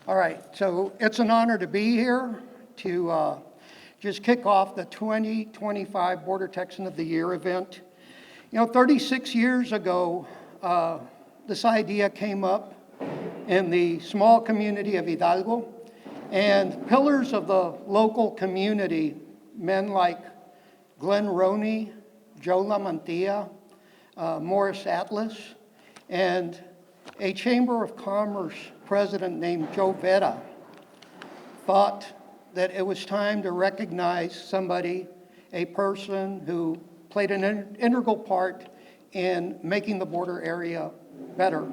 All right, so it's an honor to be here to just kick off the 2025 Border Texan of the Year event. 36 years ago, this idea came up in the small community of Hidalgo, and pillars of the local community, men like Glenn Roney, Joe LaMantia, Morris Atlas, and a Chamber of Commerce president named Joe Vera thought that it was time to recognize somebody, a person who played an integral part in making the border area better.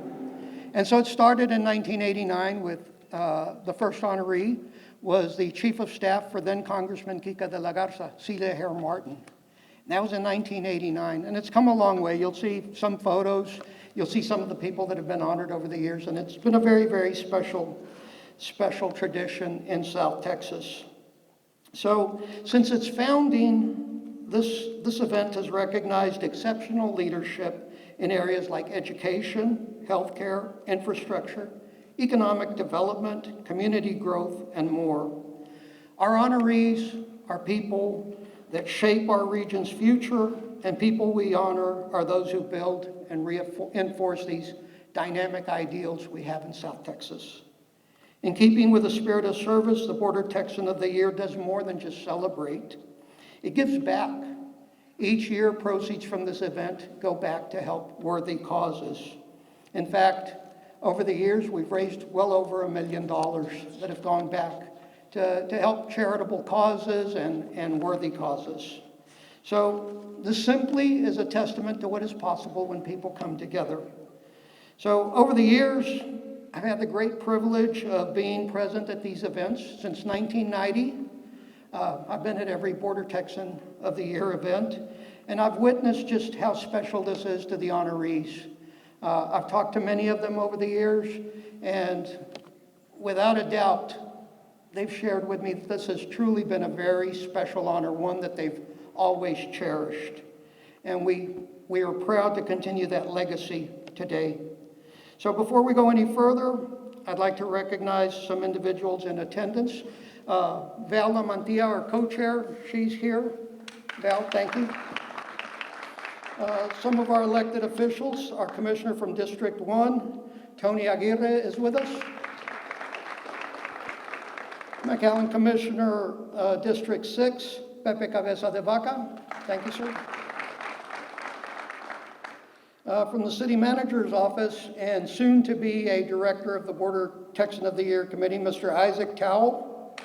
And so it started in 1989 with the first honoree was the Chief of Staff for then Congressman Kika de la Garza, Celia Hare Martin. And that was in 1989, and it's come a long way. You'll see some photos. You'll see some of the people that have been honored over the years, and it's been a very, very special tradition in South Texas. So since its founding, this event has recognized exceptional leadership in areas like education, healthcare, infrastructure, economic development, community growth, and more. Our honorees are people that shape our region's future, and people we honor are those who build and reinforce these dynamic ideals we have in South Texas. In keeping with the spirit of service, the Border Texan of the Year does more than just celebrate. It gives back. Each year, proceeds from this event go back to help worthy causes. In fact, over the years, we've raised well over $1 million that have gone back to help charitable causes and worthy causes. So this simply is a testament to what is possible when people come together. So over the years, I've had the great privilege of being present at these events since 1990. I've been at every Border Texan of the Year event, and I've witnessed just how special this is to the honorees. I've talked to many of them over the years, and without a doubt, they've shared with me that this has truly been a very special honor, one that they've always cherished. And we are proud to continue that legacy today. So before we go any further, I'd like to recognize some individuals in attendance. Val LaMantia, our co-chair, she's here. Val, thank you. Some of our elected officials, our commissioner from District 1, Tony Aguirre, is with us. McAllen Commissioner, District 6, Pepe Cabeza de Vaca. Thank you, sir. From the City Manager's Office and soon to be a Director of the Border Texan of the Year Committee, Mr. Isaac Towle.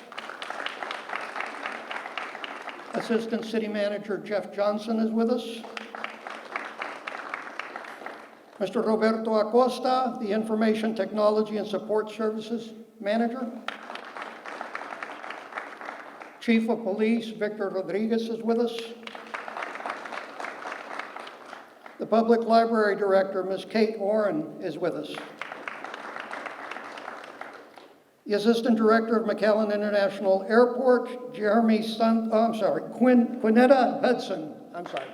Assistant City Manager Jeff Johnson is with us. Mr. Roberto Acosta, the Information Technology and Support Services Manager. Chief of Police Victor Rodriguez is with us. The Public Library Director, Ms. Kate Oren, is with us. The Assistant Director of McAllen International Airport, Quinetta Hudson. I'm sorry.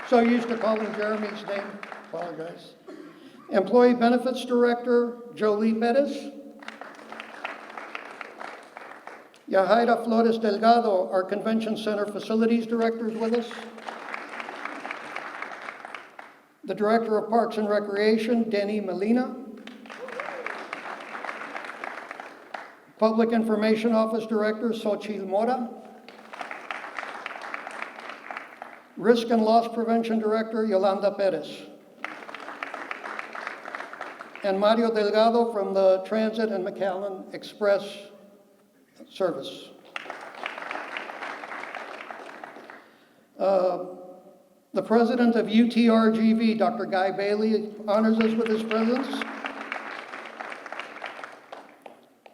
So used to calling Jeremy's name. Apologize. Employee Benefits Director, Jolie Perez. Yahaira Flores Delgado, our Convention Center Facilities Director, is with us. The Director of Parks and Recreation, Denny Molina. Public Information Office Director, Xochitl Mora. Risk and Loss Prevention Director, Yolanda Perez. And Mario Delgado from the Transit and McAllen Express Service. The President of UTRGV, Dr. Guy Bailey, honors us with his presence.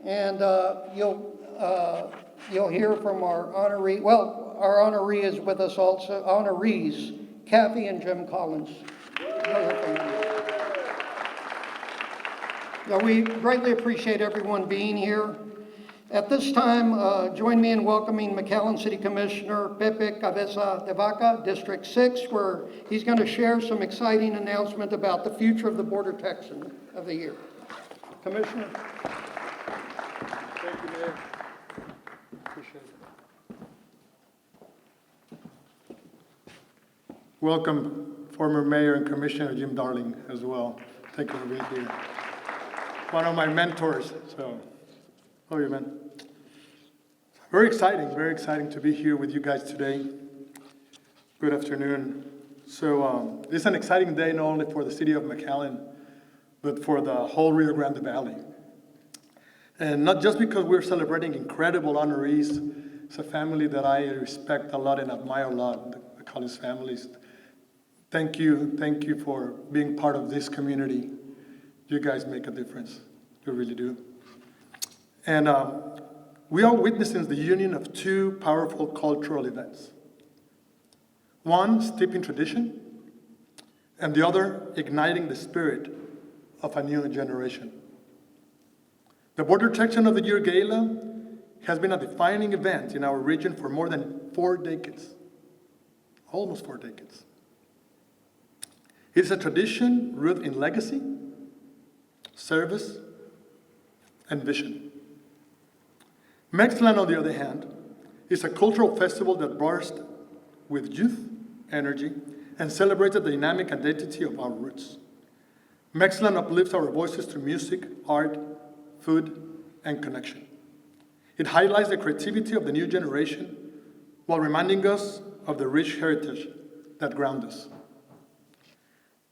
And you'll hear from our honoree. Well, our honoree is with us also. Honorees, Kathy and Jim Collins. Now, we greatly appreciate everyone being here. At this time, join me in welcoming McAllen City Commissioner Pepe Cabeza de Vaca, District 6, where he's going to share some exciting announcement about the future of the Border Texan of the Year. Commissioner. you, Mayor. Appreciate it. Welcome, former Mayor and Commissioner Jim Darling as well. Thank you for being here. One of my mentors, so, love you, man. Very exciting to be here with you guys today. Good afternoon. So it's an exciting day not only for the city of McAllen, but for the whole Rio Grande Valley. And not just because we're celebrating incredible honorees. It's a family that I respect a lot and admire a lot, the Collins families. Thank you for being part of this community. You guys make a difference, you really do. And we are witnessing the union of two powerful cultural events. One, steeping tradition, and the other, igniting the spirit of a new generation. The Border Texan of the Year Gala has been a defining event in our region for more than 4 decades, almost 4 decades. It is a tradition rooted in legacy, service, and vision. McAllen, on the other hand, is a cultural festival that bursts with youth, energy, and celebrates the dynamic identity of our roots. McAllen uplifts our voices through music, art, food, and connection. It highlights the creativity of the new generation while reminding us of the rich heritage that grounds us.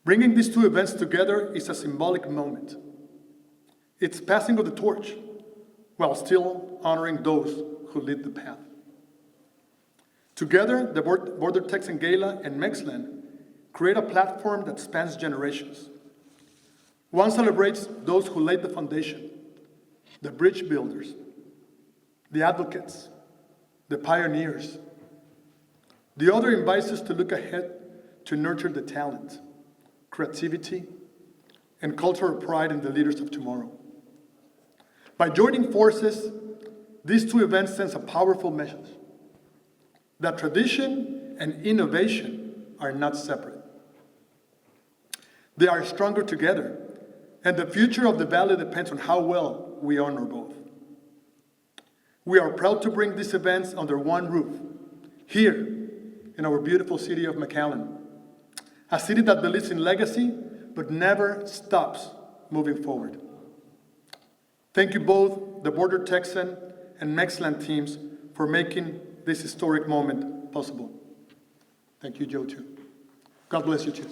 Bringing these two events together is a symbolic moment. It's passing of the torch while still honoring those who lead the path. Together, the Border Texan Gala and McAllen create a platform that spans generations. One celebrates those who laid the foundation, the bridge builders, the advocates, the pioneers. The other invites us to look ahead to nurture the talent, creativity, and cultural pride in the leaders of tomorrow. By joining forces, these two events send a powerful message that tradition and innovation are not separate. They are stronger together, and the future of the valley depends on how well we honor both. We are proud to bring these events under one roof, here in our beautiful city of McAllen, a city that believes in legacy but never stops moving forward. Thank you both, the Border Texan and McAllen teams, for making this historic moment possible. Thank you, Joe, too. God bless you, too.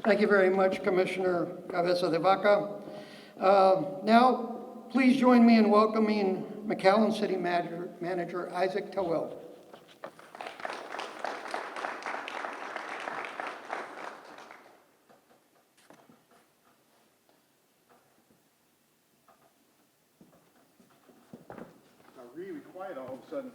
Thank you very much, Commissioner Cabeza de Vaca. Now, please join me in welcoming McAllen City Manager Isaac Towell. Really quiet all of a sudden.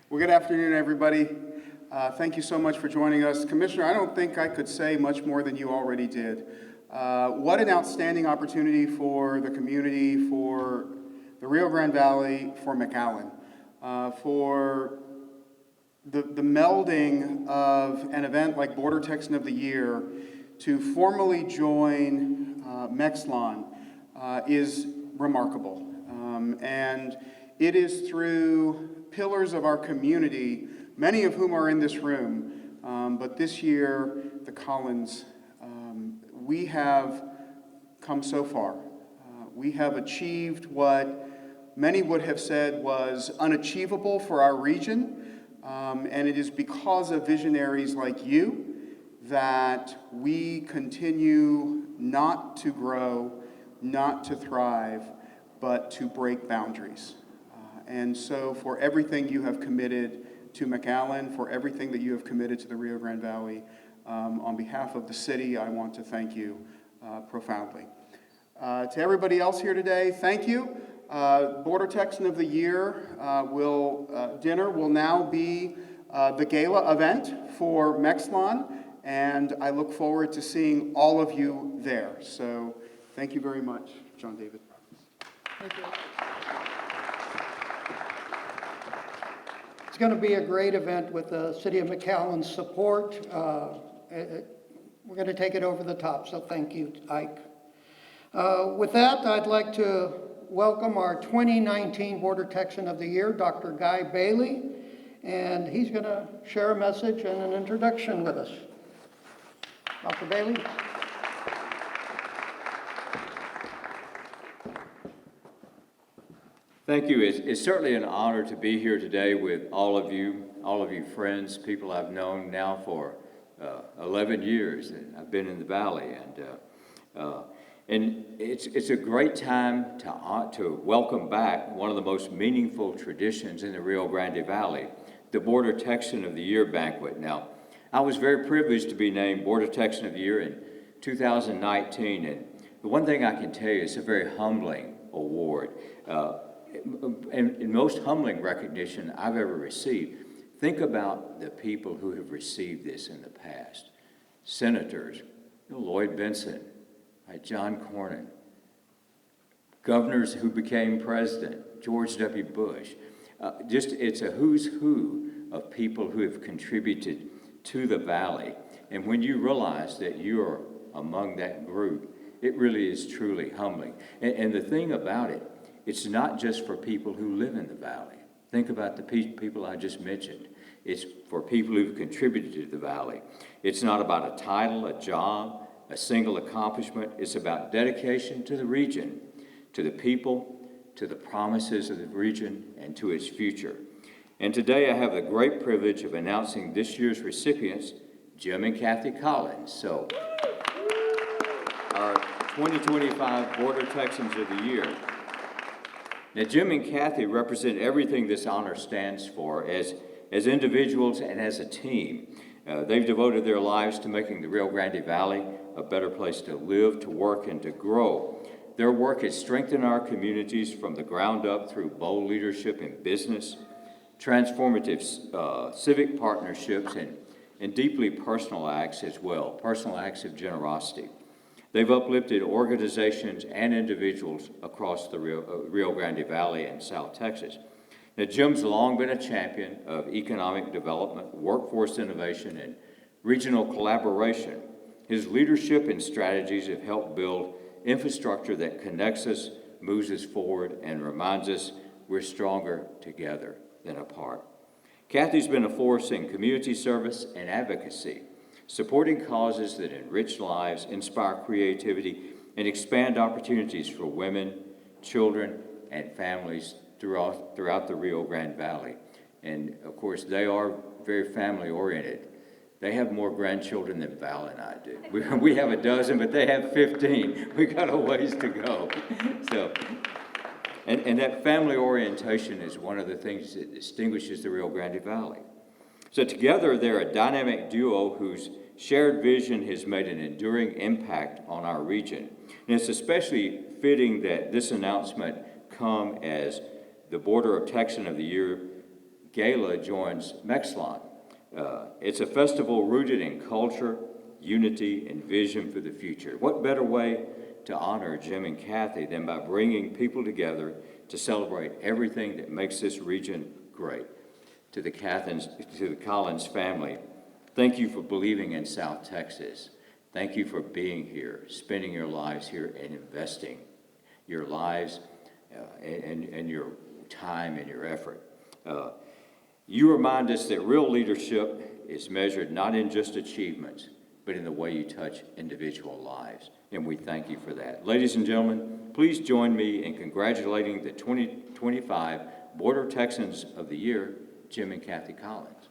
Well, good afternoon, everybody. Thank you so much for joining us. Commissioner, I don't think I could say much more than you already did. What an outstanding opportunity for the community, for the Rio Grande Valley, for McAllen, for the melding of an event like Border Texan of the Year to formally join McAllen is remarkable. And it is through pillars of our community, many of whom are in this room, but this year, the Collins, we have come so far. We have achieved what many would have said was unachievable for our region, and it is because of visionaries like you that we continue not to grow, not to thrive, but to break boundaries. And so for everything you have committed to McAllen, for everything that you have committed to the Rio Grande Valley, on behalf of the city, I want to thank you profoundly. To everybody else here today, thank you. Border Texan of the Year dinner will now be the gala event for McAllen, and I look forward to seeing all of you there. So thank you very much, John David. Thank you. It's going to be a great event with the City of McAllen's support. We're going to take it over the top, so thank you, Ike. With that, I'd like to welcome our 2019 Border Texan of the Year, Dr. Guy Bailey, and he's going to share a message and an introduction with us. Dr. Bailey. Thank you. It's certainly an honor to be here today with all of you friends, people I've known now for 11 years, and I've been in the Valley, and it's a great time to welcome back one of the most meaningful traditions in the Rio Grande Valley, the Border Texan of the Year banquet. Now, I was very privileged to be named Border Texan of the Year in 2019, and the one thing I can tell you, it's a very humbling award, and most humbling recognition I've ever received. Think about the people who have received this in the past. Senators, Lloyd Bentsen, John Cornyn, governors who became president, George W. Bush. It's a who's who of people who have contributed to the Valley. And when you realize that you're among that group, it really is truly humbling. And the thing about it, it's not just for people who live in the Valley. Think about the people I just mentioned. It's for people who've contributed to the Valley. It's not about a title, a job, a single accomplishment. It's about dedication to the region, to the people, to the promises of the region, and to its future. And today I have the great privilege of announcing this year's recipients, Jim and Kathy Collins. So, our 2025 Border Texans of the Year. Now, Jim and Kathy represent everything this honor stands for as individuals and as a team. They've devoted their lives to making the Rio Grande Valley a better place to live, to work, and to grow. Their work has strengthened our communities from the ground up through bold leadership in business, transformative civic partnerships, and deeply personal acts as well, personal acts of generosity. They've uplifted organizations and individuals across the Rio Grande Valley and South Texas. Now, Jim's long been a champion of economic development, workforce innovation, and regional collaboration. His leadership and strategies have helped build infrastructure that connects us, moves us forward, and reminds us we're stronger together than apart. Kathy's been a force in community service and advocacy, supporting causes that enrich lives, inspire creativity, and expand opportunities for women, children, and families throughout the Rio Grande Valley. And of course, they are very family-oriented. They have more grandchildren than Val and I do. We have a dozen, but they have 15. We got a ways to go. So, and that family orientation is one of the things that distinguishes the Rio Grande Valley. So together, they're a dynamic duo whose shared vision has made an enduring impact on our region. And it's especially fitting that this announcement come as the Border Texan of the Year Gala joins McAllen. It's a festival rooted in culture, unity, and vision for the future. What better way to honor Jim and Kathy than by bringing people together to celebrate everything that makes this region great? To the Collins family, thank you for believing in South Texas. Thank you for being here, spending your lives here, and investing your lives and your time and your effort. You remind us that real leadership is measured not in just achievements, but in the way you touch individual lives. And we thank you for that. Ladies and gentlemen, please join me in congratulating the 2025 Border Texans of the Year, Jim and Kathy Collins.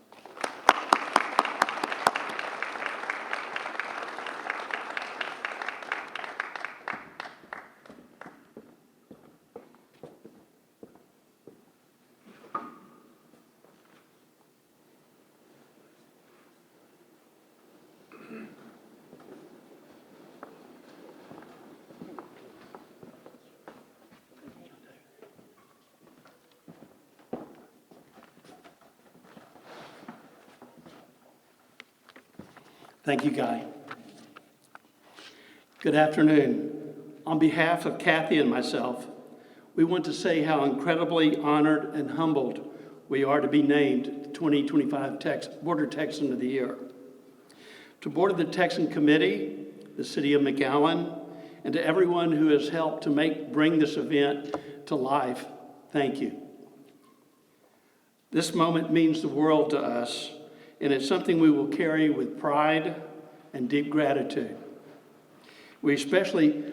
Thank you, Guy. Good afternoon. On behalf of Kathy and myself, we want to say how incredibly honored and humbled we are to be named 2025 Border Texan of the Year. To Border Texan Committee, the City of McAllen, and to everyone who has helped to bring this event to life, thank you. This moment means the world to us, and it's something we will carry with pride and deep gratitude. We especially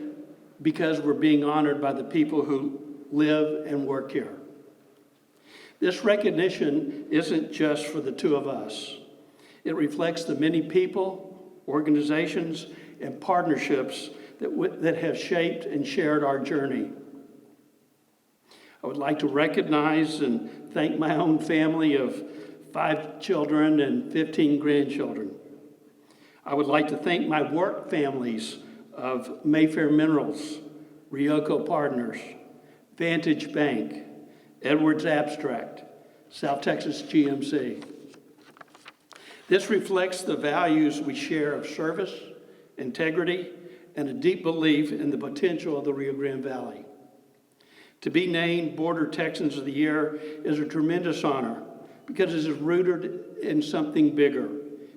because we're being honored by the people who live and work here. This recognition isn't just for the two of us. It reflects the many people, organizations, and partnerships that have shaped and shared our journey. I would like to recognize and thank my own family of 5 children and 15 grandchildren. I would like to thank my work families of Mayfair Minerals, Ryoko Partners, Vantage Bank, Edwards Abstract, South Texas GMC. This reflects the values we share of service, integrity, and a deep belief in the potential of the Rio Grande Valley. To be named Border Texans of the Year is a tremendous honor because it is rooted in something bigger.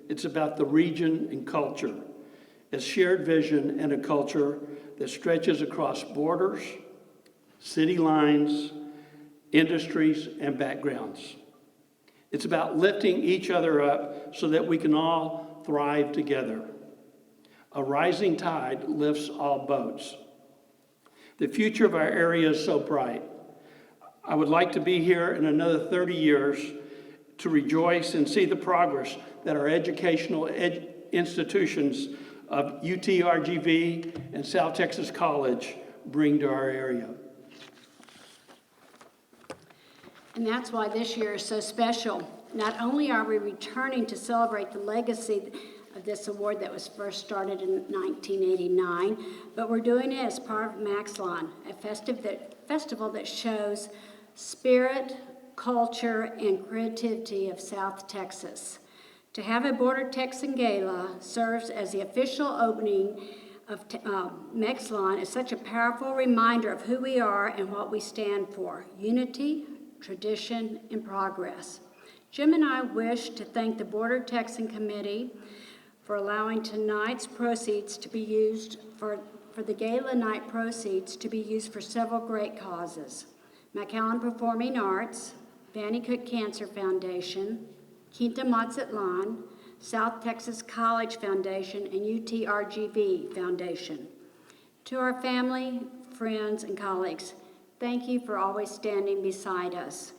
It's about the region and culture, a shared vision and a culture that stretches across borders, city lines, industries, and backgrounds. It's about lifting each other up so that we can all thrive together. A rising tide lifts all boats. The future of our area is so bright. I would like to be here in another 30 years to rejoice and see the progress that our educational institutions of UTRGV and South Texas College bring to our area. And that's why this year is so special. Not only are we returning to celebrate the legacy of this award that was first started in 1989, but we're doing it as part of McAllen, a festival that shows spirit, culture, and creativity of South Texas. To have a Border Texan Gala serves as the official opening of McAllen is such a powerful reminder of who we are and what we stand for: unity, tradition, and progress. Jim and I wish to thank the Border Texan Committee for allowing tonight's proceeds to be used for the gala night proceeds to be used for several great causes: McAllen Performing Arts, Fannie Cook Cancer Foundation, Quinta Mazatlan, South Texas College Foundation, and UTRGV Foundation. To our family, friends, and colleagues, thank you for always standing beside us.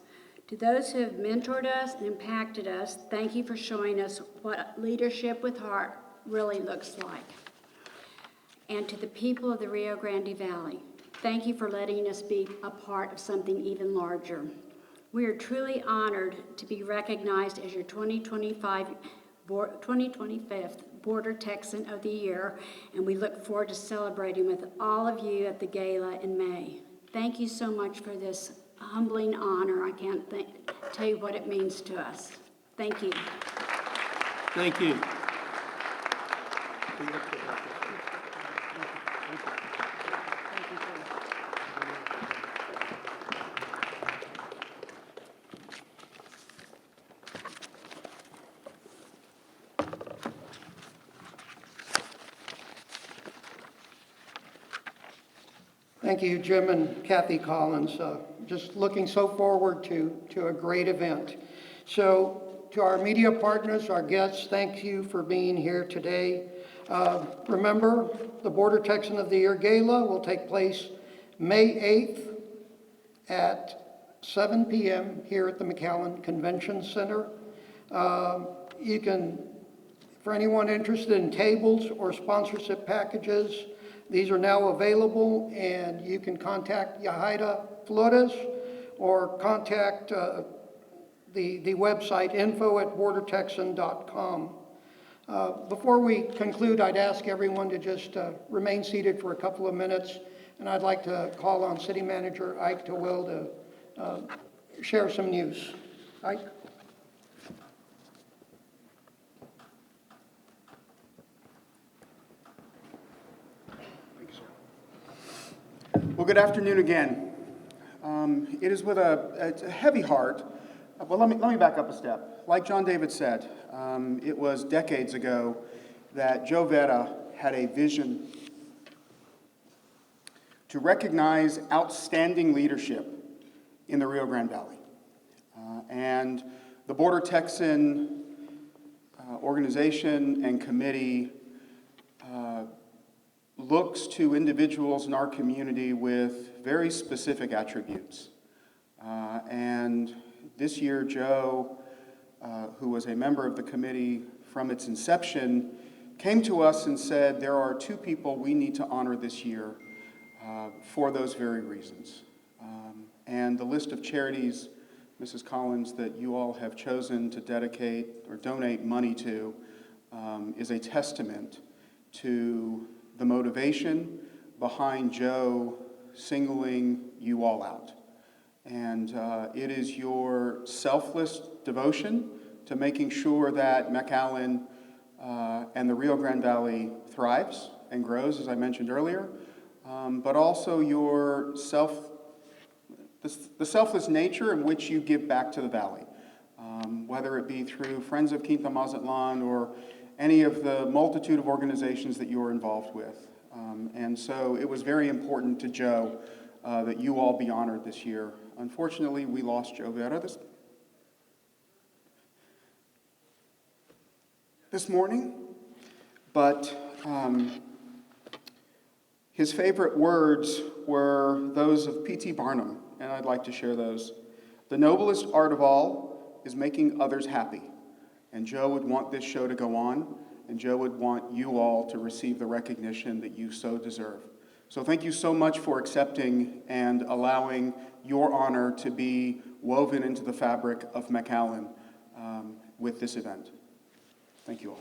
To those who have mentored us and impacted us, thank you for showing us what leadership with heart really looks like. And to the people of the Rio Grande Valley, thank you for letting us be a part of something even larger. We are truly honored to be recognized as your 2025 2025th Border Texan of the Year, and we look forward to celebrating with all of you at the gala in May. Thank you so much for this humbling honor. I can't tell you what it means to us. Thank you. Thank you. Thank you, Jim and Kathy Collins. Just looking so forward to a great event. So to our media partners, our guests, thank you for being here today. Remember, the Border Texan of the Year Gala will take place May 8th at 7 p.m. here at the McAllen Convention Center. You can, for anyone interested in tables or sponsorship packages, these are now available, and you can contact Yahaira Flores or contact the website info@bordertexan.com. Before we conclude, I'd ask everyone to just remain seated for a couple of minutes, and I'd like to call on City Manager Ike DeWill to share some news. Ike? Well, good afternoon again. It is with a heavy heart Well, let me back up a step. Like John David said, it was decades ago that Joe Vera had a vision to recognize outstanding leadership in the Rio Grande Valley. And the Border Texan organization and committee looks to individuals in our community with very specific attributes. And this year, Joe, who was a member of the committee from its inception, came to us and said, there are two people we need to honor this year for those very reasons. And the list of charities, Mrs. Collins, that you all have chosen to dedicate or donate money to is a testament to the motivation behind Joe singling you all out. And it is your selfless devotion to making sure that McAllen and the Rio Grande Valley thrives and grows, as I mentioned earlier, but also your the selfless nature in which you give back to the valley, whether it be through Friends of Quinta Mazatlan or any of the multitude of organizations that you are involved with. And so it was very important to Joe that you all be honored this year. Unfortunately, we lost Joe Vera this morning, but his favorite words were those of P.T. Barnum, and I'd like to share those. The noblest art of all is making others happy. And Joe would want this show to go on, and Joe would want you all to receive the recognition that you so deserve. So thank you so much for accepting and allowing your honor to be woven into the fabric of McAllen with this event. Thank you all.